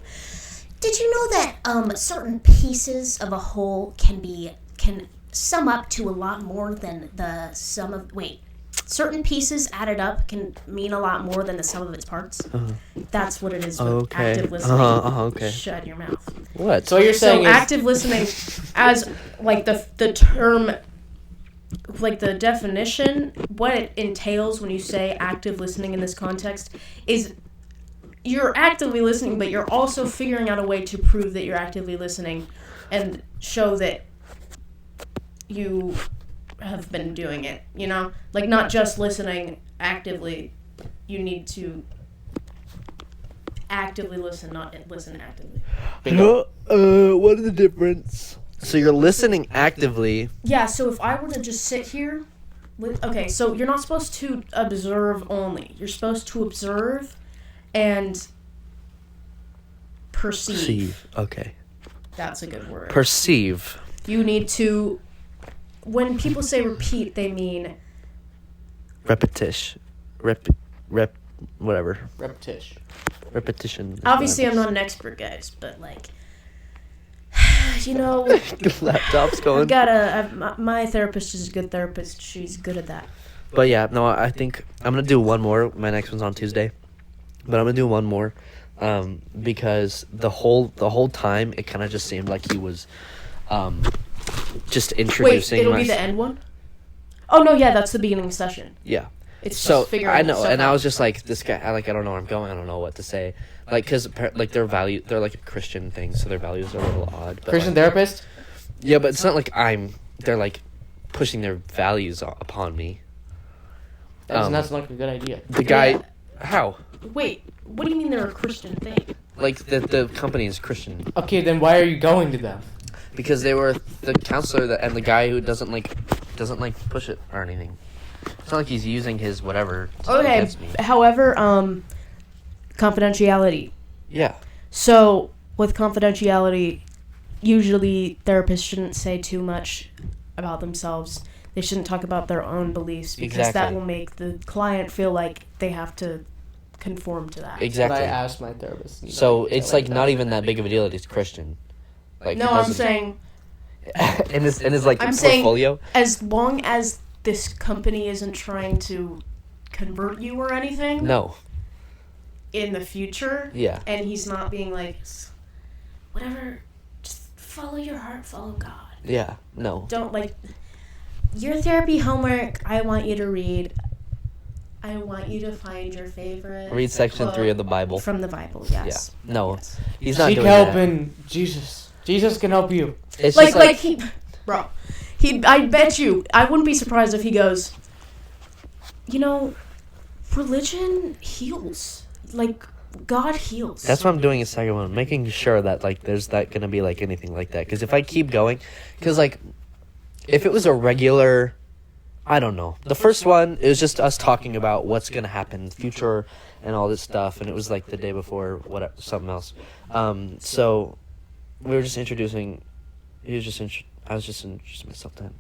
Did you know that certain pieces of a whole can sum up to a lot more than the sum of certain pieces added up can mean a lot more than the sum of its parts? That's what it is with Okay. active listening. Okay. Shut your mouth. What? So what you're saying So is active listening, as like the term, like the definition, what it entails when you say active listening in this context is you're actively listening, but you're also figuring out a way to prove that you're actively listening and show that you have been doing it, you know? Like, not just listening actively. You need to actively listen, not listen actively. bingo. What is the difference? So you're listening actively. Yeah, so if I were to just sit here... Okay, so you're not supposed to observe only. You're supposed to observe and perceive. Okay. That's a good word. Perceive. You need to... When people say repeat, they mean... Repetition. Whatever. Repetition. Repetition. Obviously, I'm not an expert, guys, but, like... You know... Laptop's going. My therapist is a good therapist. She's good at that. But yeah, no, I think I'm gonna do one more. My next one's on Tuesday, but I'm gonna do one more, because the whole time it kind of just seemed like he was just Wait, introducing. it'll be the end one? Oh, no, yeah, that's the beginning session. Yeah. It's So just figuring I know, stuff and I out. was just like, this guy. I don't know where I'm going. I don't know what to say. Like, cause like they're like a Christian thing, so their values are a little odd. But Christian like, therapist. yeah, but it's not like they're like pushing their values upon me. That's not like a good idea. The guy, Yeah. how? Wait, what do you mean they're a Christian thing? Like the company is Christian Okay, then why are you going to them? because they were the counselor and the guy who doesn't push it or anything. It's not like he's using his whatever Okay, against me. however, confidentiality. Yeah. So, with confidentiality, usually therapists shouldn't say too much about themselves. They shouldn't talk about their own beliefs because that Exactly. will make the client feel like they have to conform to that. But I Exactly. asked my therapist. and, So they it's like not that. even that big of a deal that he's Christian. Like No, it I'm doesn't- saying in his like I'm saying- portfolio. as long as this company isn't trying to convert you or anything No. in the future, Yeah. and he's not being like, whatever, just follow your heart, follow God. Yeah. No. Don't like your therapy homework. I want you to read. I want you to find your favorite. Read section quote 3 of the Bible. from the Bible. Yes. Yeah. No. Yes. He's not Seek doing help that. in Jesus. Jesus can help you. It's Like just he, bro. I bet you. I wouldn't be surprised if he goes. You know, religion heals. Like God heals. That's what I'm doing in second one, making sure that like there's not gonna be like anything like that. Because if I keep going, because like if it was a regular, I don't know. The first one it was just us talking about what's gonna happen in the future and all this stuff, and it was like the day before whatever something else. So we were just introducing. I was just introducing myself to him.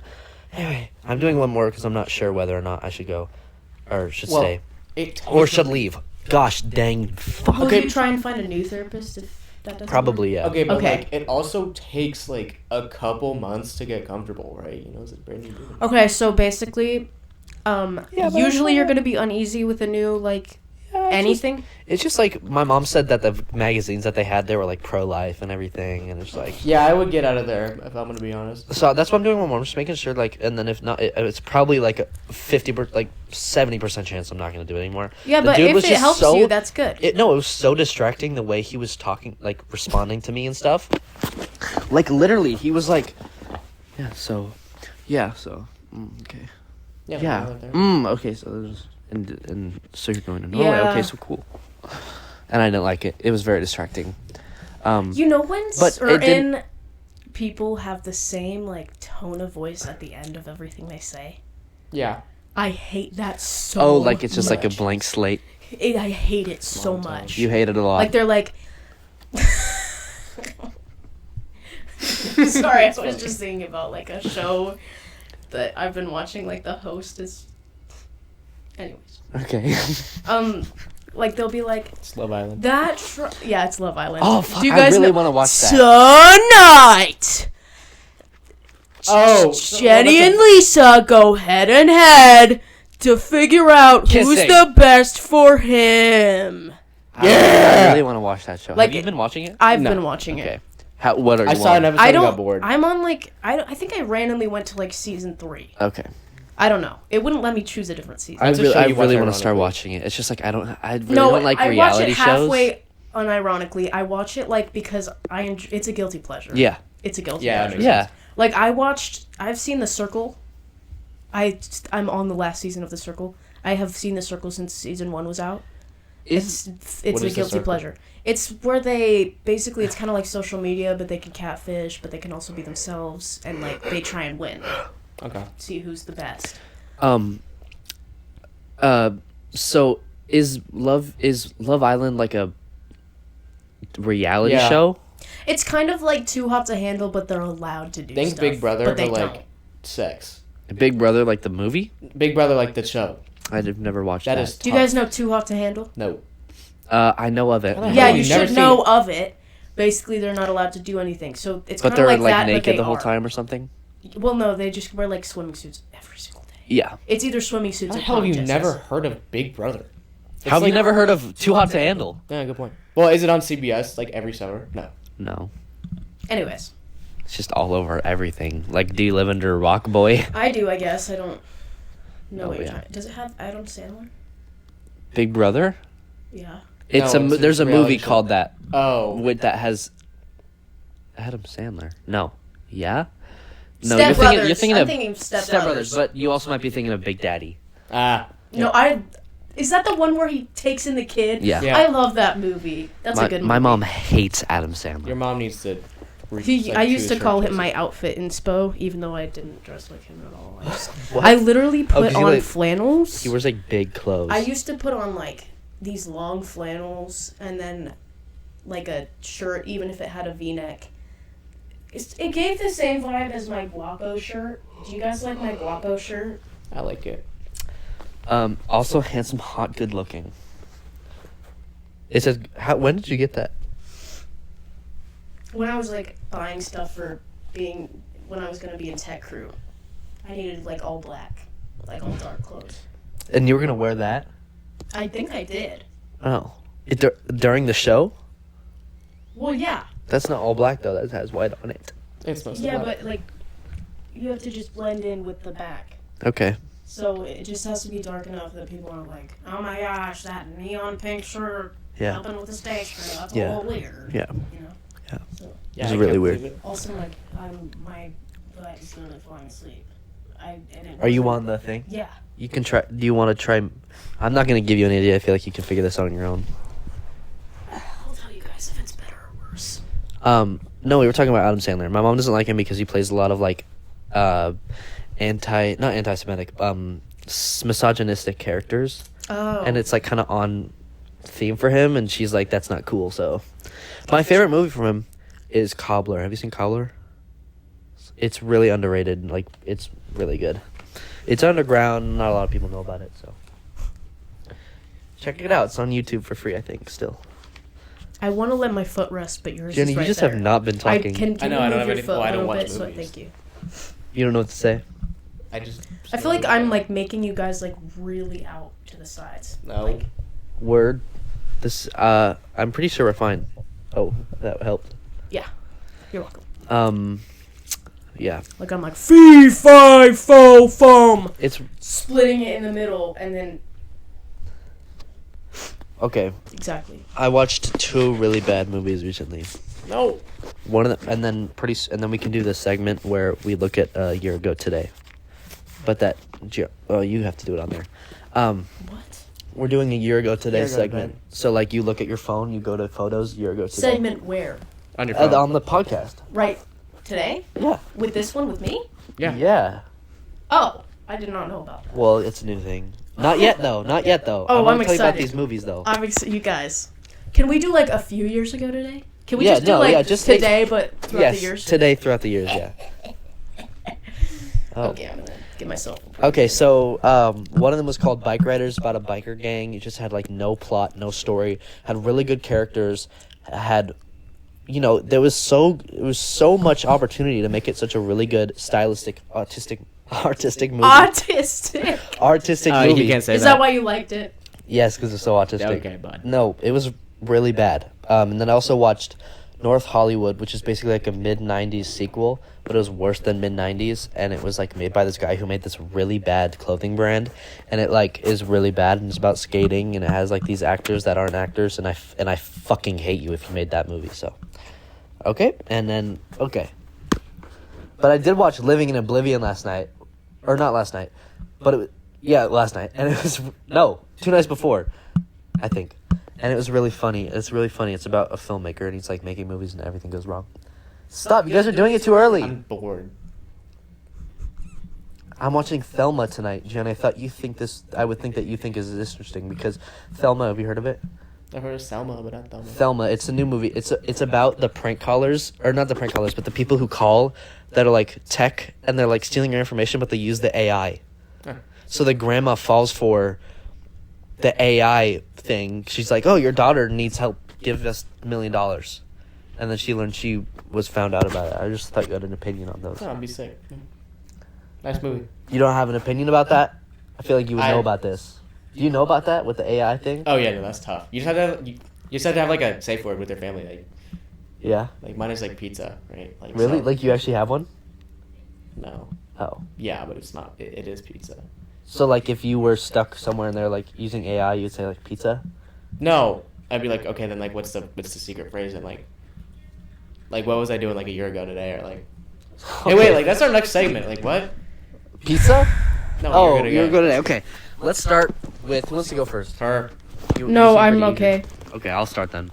Anyway, I'm doing one more because I'm not sure whether or not I should go or should Well, stay It or should leave. Gosh dang, fuck. Will Okay. you try and find a new therapist if that doesn't Probably yeah. Okay, but Okay. like it also takes like a couple months to get comfortable, right? You know, it's a brand new business. work? Okay, so basically, but usually you're gonna be uneasy with a new like anything. It's just like my mom said that the magazines that they had there were like pro-life and everything, and it's like Yeah, I would get out of there if I'm gonna be honest. so that's what I'm doing with my mom. I'm just making sure like, and then if not, it's probably like a 70% chance I'm not gonna do it anymore. Yeah, The but dude if was it just helps so- you, that's good. It was so distracting the way he was talking, like responding to me and stuff. Like literally, he was like, okay, Yeah. yeah, out of there. okay, so there's and so you're going to Norway, Yeah. okay, so cool. And I didn't like it. It was very distracting. You know when But it didn't- certain people have the same like tone of voice at the end of everything they say? Yeah. I hate that so Oh, like it's just like a much. blank slate. I hate it so Long time. much. You hate it a lot. Like they're like sorry, I was just thinking about like a show that I've been watching, like the host is anyways. Okay. Like they'll be like It's Love Island. yeah, it's Love Island. Oh, fuck, Do you I guys really know- wanna watch that. Tonight Oh, Jenny and Lisa go head and head to figure out who's Kissing. the best for him. I really want to watch that show. Like, Have you been watching it? I've No. been watching Okay. it. What are you I saw an on? episode I and got don't. bored. I'm on like I think I randomly went to like season 3. Okay. I don't know. It wouldn't let me choose a different season. That's a show I you watch really want to start ironically. watching it. It's just like I really No, don't like I watch reality it shows. halfway unironically. I watch it like because it's a guilty pleasure. Yeah. It's a guilty Yeah, pleasure. makes Yeah. Like I've seen The Circle. I'm on the last season of The Circle. I have seen The Circle since season 1 was out. It's What a is The guilty Circle? pleasure. It's where they basically it's kind of like social media, but they can catfish, but they can also be themselves, and like they try and win, Okay. see who's the best. So is Love Island like a reality Yeah. show? It's kind of like Too Hot to Handle, but they're allowed to do Think stuff. Big Brother, but they but like don't. sex. Big Brother, like the movie? Big Brother, like the show. I've never watched that. That is. Do you guys know Too Hot to Handle? No. I know of it. How the Yeah, hell you you never should seen know it? of it. Basically, they're not allowed to do anything. So it's But kind they're of like, like that, but naked they the whole are. time or something. Well, no, they just wear like swimming suits every single day. Yeah. It's either swimming suits How or the hell have you contests. never heard of Big Brother? How have you never heard of Too Hot to Handle? Yeah, good point. Well, is it on CBS like every summer? No. No. Anyways, It's just all over everything. Like, do you live under a rock, boy? I do, I guess. I don't know Oh, what you're yeah. talking. Does it have Adam Sandler? Big Brother? Yeah. It's No, it's there's a reality movie show. called that Oh. that has Adam Sandler. No. Yeah? No, Step Brothers. you're thinking I'm of thinking of Step Step Brothers. Brothers, but you also might be thinking of Big Daddy. Ah. No, is that the one where he takes in the kid? Yeah. Yeah. I love that movie. That's a good movie. My mom hates Adam Sandler. Your mom needs to. I used to call him my outfit inspo, even though I didn't dress like him at all. I literally put 'cause you, on like- flannels. He wears like big clothes. I used to put on like these long flannels and then like a shirt, even if it had a V-neck. It gave the same vibe as my Guapo shirt. Do you guys like my Guapo shirt? I like it. Also handsome, hot, good looking. It says, when did you get that? When I was like buying stuff for when I was gonna be in tech crew, I needed like all black, like all dark clothes. And you were gonna wear that? I think I did. Oh, during the show? Well, yeah. That's not all black though. That has white on it. It's mostly Yeah, black. but like, you have to just blend in with the back. Okay. So it just has to be dark enough that people aren't like, oh my gosh, that neon pink shirt Yeah. helping with the stage crew. That's Yeah. a little weird. Yeah. You know. Yeah. So Yeah, It's I really can't weird. believe it. also like my butt is gonna fall asleep. I didn't. Are you on the thing? Yeah. You can try. Do you want to try? I'm not gonna give you an idea. I feel like you can figure this out on your own. I'll tell you guys if it's better or worse. No, we were talking about Adam Sandler. My mom doesn't like him because he plays a lot of like, not anti-Semitic, misogynistic characters, Oh. and it's like kind of on theme for him. And she's like, that's not cool. So, my favorite movie from him is Cobbler. Have you seen Cobbler? It's really underrated. Like, it's really good. It's underground. Not a lot of people know about it. So, check it out. It's on YouTube for free, I think. Still, I want to let my foot rest, but yours Jenny, is right you just there. have not been talking. Can I know, you I don't move have your any- foot well, I a don't little watch bit? So movies. thank you. You don't know what to say. I just. I feel like I'm like making you guys like really out to the sides. No. Like, Word. This. I'm pretty sure we're fine. Oh, that helped. yeah. You're welcome. Yeah. Like I'm like fee fi fo fum, It's splitting it in the middle, and then okay. exactly. I watched 2 really bad movies recently. No. One of them, and then and then we can do this segment where we look at a year ago today. But you have to do it on there. What? We're doing a year ago today Year ago segment. today. So like you look at your phone, you go to photos, year ago today. Segment where? On your phone. On the podcast. Right. Today? Yeah. With this one with me? Yeah. Yeah. Oh, I did not know about that. Well, it's a new thing. Not yet though. Not yet though. Oh, I want I'm to tell you about excited. these movies though. You guys. Can we do like a few years ago today? Can we Yeah, just do no, like yeah, just take- today, but throughout yes, the years? today throughout the years. Yeah. Oh. Okay, I'm gonna get myself. Okay, so one of them was called Bike Riders, about a biker gang. It just had like no plot, no story. Had really good characters. Had, there was so much opportunity to make it such a really good stylistic, artistic movie. Autistic. Artistic Oh, movie. you can't say Is that why you liked it? Yes, because it's so autistic. Okay, bud. No, it was really bad. And then I also watched North Hollywood, which is basically like a mid-90s sequel, but it was worse than mid-90s, and it was like made by this guy who made this really bad clothing brand, and it like is really bad, and it's about skating, and it has like these actors that aren't actors, and I fucking hate you if you made that movie. So, okay, and then okay, but I did watch Living in Oblivion last night, or not last night, but last night, and it was 2 nights before, I think. And it was really funny. It's really funny. It's about a filmmaker, and he's like making movies, and everything goes wrong. Stop! You guys are doing it too early. I'm bored. I'm watching Thelma tonight, Jen. I would think that you think is interesting because Thelma. Have you heard of it? I've heard of Selma, but not Thelma. Thelma. It's a new movie. It's about the prank callers, or not the prank callers, but the people who call that are like tech, and they're like stealing your information, but they use the AI. Huh. So the grandma falls for the AI thing. She's like, "Oh, your daughter needs help. Give us $1 million." And then she learned she was found out about it. I just thought you had an opinion on those. Oh, I'd be sick. Nice movie. You don't have an opinion about that? I feel like you would know I- about this. Do you know about that with the AI thing? Oh yeah, no, that's tough. You just have to have like a safe word with your family. Like, Yeah. Like mine is like pizza, right? Like Really? so- Like you actually have one? No. Oh. Yeah, but it's not. It is pizza. So like if you were stuck somewhere and they're like using AI, you'd say like pizza? No, I'd be like, okay, then like, what's the secret phrase? And like, what was I doing like a year ago today? Or like, hey, wait, like that's our next segment. Like what? Pizza? No, Oh, you're you're good. good at it. Okay. Let's start with who wants to go first? Her. You No, seem I'm pretty okay. eager. Okay, I'll start then.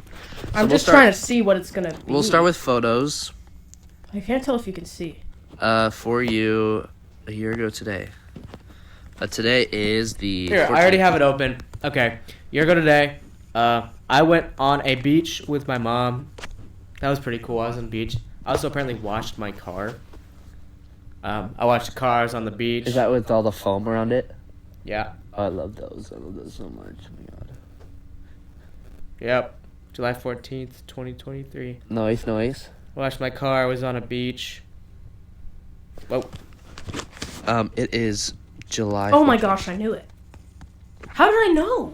I'm we'll just start- trying to see what it's gonna be. We'll start with photos. I can't tell if you can see. For you a year ago today. Today is the Here, 14th. I already have it open. Okay, year ago today. I went on a beach with my mom. That was pretty cool. I was on the beach. I also apparently washed my car. I watched cars on the beach. Is that with all the foam around it? Yeah. Oh, I love those. I love those so much. Oh my god. Yep. July 14th, 2023. Noise. Washed my car. I was on a beach. Whoa. It is July. Oh my 14th. gosh, I knew it. How did I know?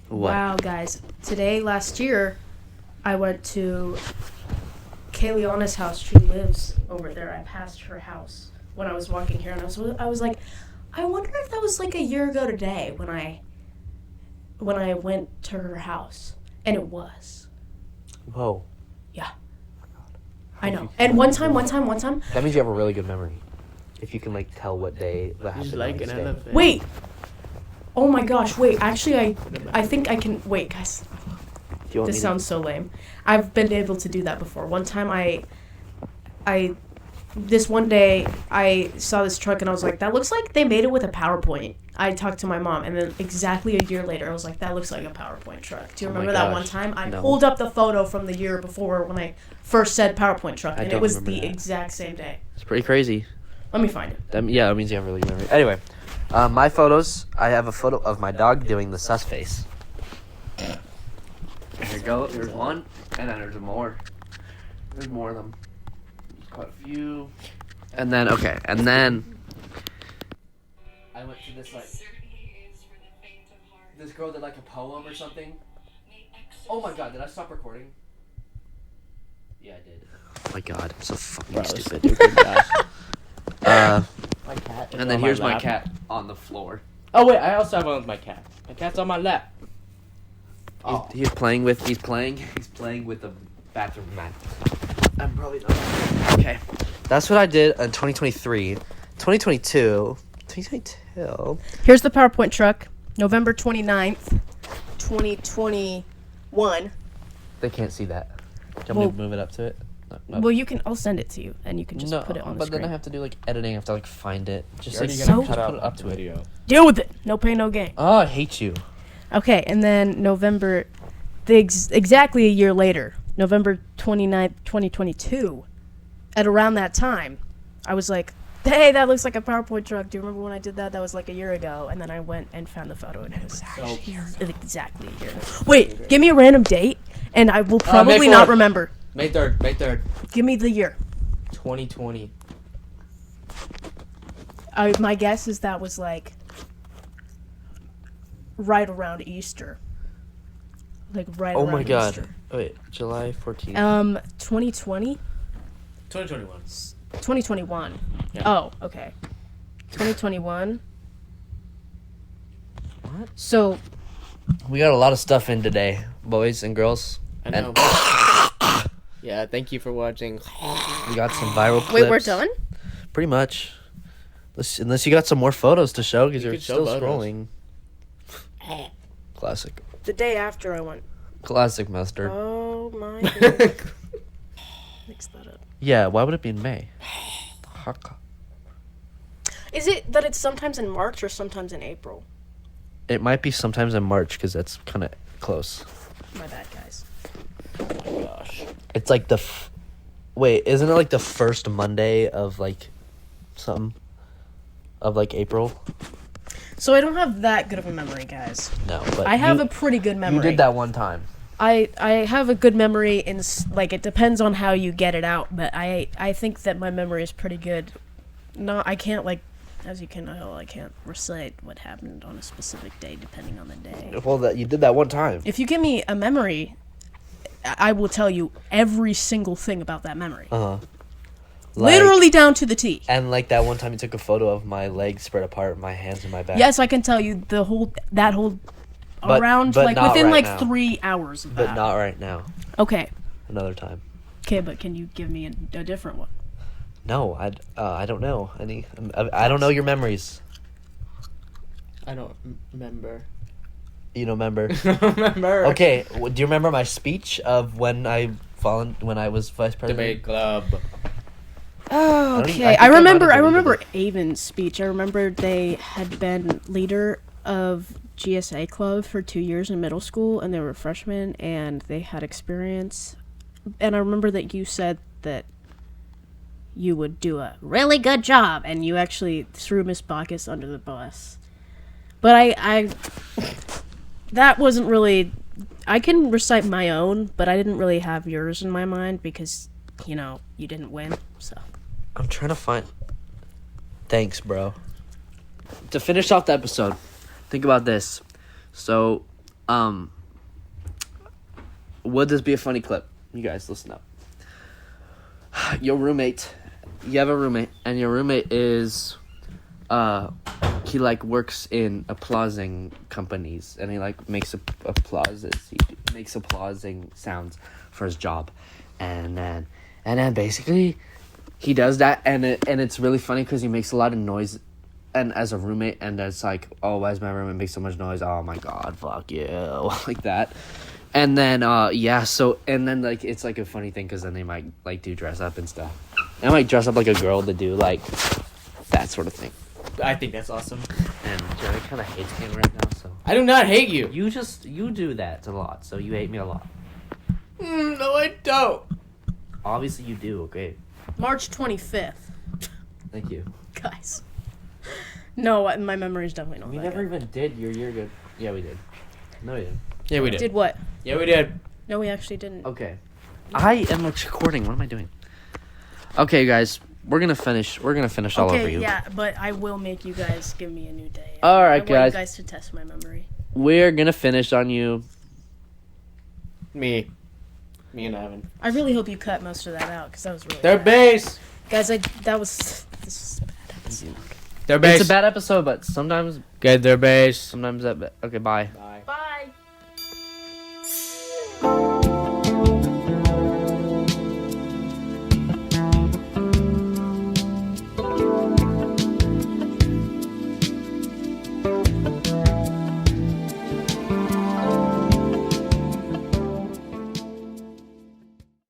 What? Wow, guys. Today, last year, I went to Kayleana's house. She lives over there. I passed her house when I was walking here, and I was like, I wonder if that was like a year ago today when I went to her house, and it was. Whoa. I know. And one time. That means you have a really good memory. If you can like tell what day that happened. Just like on an this day. elephant. Wait. Oh my gosh. Wait. Actually, I think I can. Wait, guys. Do you want This me sounds so lame. I've been able to do that before. One time this one day I saw this truck and I was like, that looks like they made it with a PowerPoint. I talked to my mom and then exactly a year later I was like, that looks like a PowerPoint truck. Do you Oh my remember that one gosh. time? I No. pulled up the photo from the year before when I first said PowerPoint truck I and it don't was remember the that. exact same day. It's pretty crazy. Let me find it. That means you have a really good memory. Anyway, my photos. I have a photo of my dog doing the sus face. There you go. There's one, and then there's more. There's more of them. There's quite a few. And then I went to this this girl did like a poem or something. Oh my god! Did I stop recording? Yeah, I did. Oh my god! I'm so fucking Bro, stupid. stupid guy. My cat. And then here's my cat on the floor. Oh wait, I also have one with my cat. My cat's on my lap. Oh. He's playing with the bathroom mat. I'm probably not. Okay. That's what I did in 2023. 2022. Here's the PowerPoint truck. November 29th, 2021. They can't see that. Do you want me Well- to move it up to it? No. Well, I'll send it to you and you can just put it on the but screen. then I have to do like editing. I have to like find it. Just like gonna just cut put it up to it. Deal with it. No pain, no gain. Oh, I hate you. Okay, and then November, exactly a year later, November 29th, 2022, at around that time, I was like, hey, that looks like a PowerPoint truck. Do you remember when I did that? That was like a year ago. And then I went and found the photo, and it was actually exactly a year ago. Wait, give me a random date, and I will probably May not 4th. remember. May 3rd. Give me the year. 2020. My guess is that was like right around Easter. Like right Oh around my god. Easter. Wait, July 14th. 2020? 2021. 2021. Yeah. Oh, okay. 2021. What? So, We got a lot of stuff in today, boys and girls. I know. Yeah, thank you for watching. We got some viral clips. wait, we're done? Pretty much. Unless you got some more photos to show because You you're could show still photos. scrolling. Classic. The day after I went, Classic mustard. oh my god. Mix that up. Yeah, why would it be in May? Is it that it's sometimes in March or sometimes in April? It might be sometimes in March because that's kind of close. My bad, guys. Oh my gosh. It's like wait, isn't it like the first Monday of like something? Of like April? So I don't have that good of a memory, guys. No, but I have a pretty good memory. You did that one time. I have a good memory in like it depends on how you get it out, but I think that my memory is pretty good. I can't like, as you can know, I can't recite what happened on a specific day depending on the day. Well, you did that one time. If you give me a memory I will tell you every single thing about that memory. Uh-huh. Literally down to the T. And like that one time you took a photo of my legs spread apart, my hands and my back. Yes, I can tell you that whole But around not within right like now. 3 hours of But that. not right now. Okay. Another time. Okay, but can you give me a different one? No, I don't know any. I don't know your memories. I don't remember. You don't remember? Remember? Okay, do you remember my speech of when I was vice president? Debate club. Oh, I think okay. I I might remember. have I deleted remember Avon's speech. I remember they had been leader of GSA club for 2 years in middle school, and they were freshmen, and they had experience. And I remember that you said that you would do a really good job, and you actually threw Miss Bacchus under the bus. But I that wasn't really. I can recite my own, but I didn't really have yours in my mind because, you didn't win. So. I'm trying to find. Thanks, bro. To finish off the episode, think about this. So, would this be a funny clip? You guys, listen up. You have a roommate, and your roommate is, he works in applauding companies, and he makes applauses. He makes applauding sounds for his job, and then basically he does that, and it's really funny because he makes a lot of noise, and as a roommate, and it's like, oh, why does my roommate make so much noise? Oh my god, fuck you, like that. And then it's like a funny thing because then they might do dress up and stuff. They might dress up like a girl to do that sort of thing. I think that's awesome. And Jerry kind of hates me right now, so I do not hate you. you do that a lot, so you hate me a lot. No, I don't. Obviously you do. Okay, March 25th, thank you. guys. No, my memory is definitely not We that never good. even did your year good. Yeah, we did. No, we didn't. Yeah, we did. Did what? Yeah, we did. No, we actually didn't. Okay. I am recording. What am I doing? Okay, guys, we're gonna finish. We're gonna finish all over Okay, you. yeah, but I will make you guys give me a new day. All right, I want guys. you guys to test my memory. We're gonna finish on you. Me and Evan. I really hope you cut most of that out because that was really Their bad. base. Guys, this was a bad episode. Their base. It's a bad episode, but sometimes Get their base. that. Okay, bye. Bye. Bye.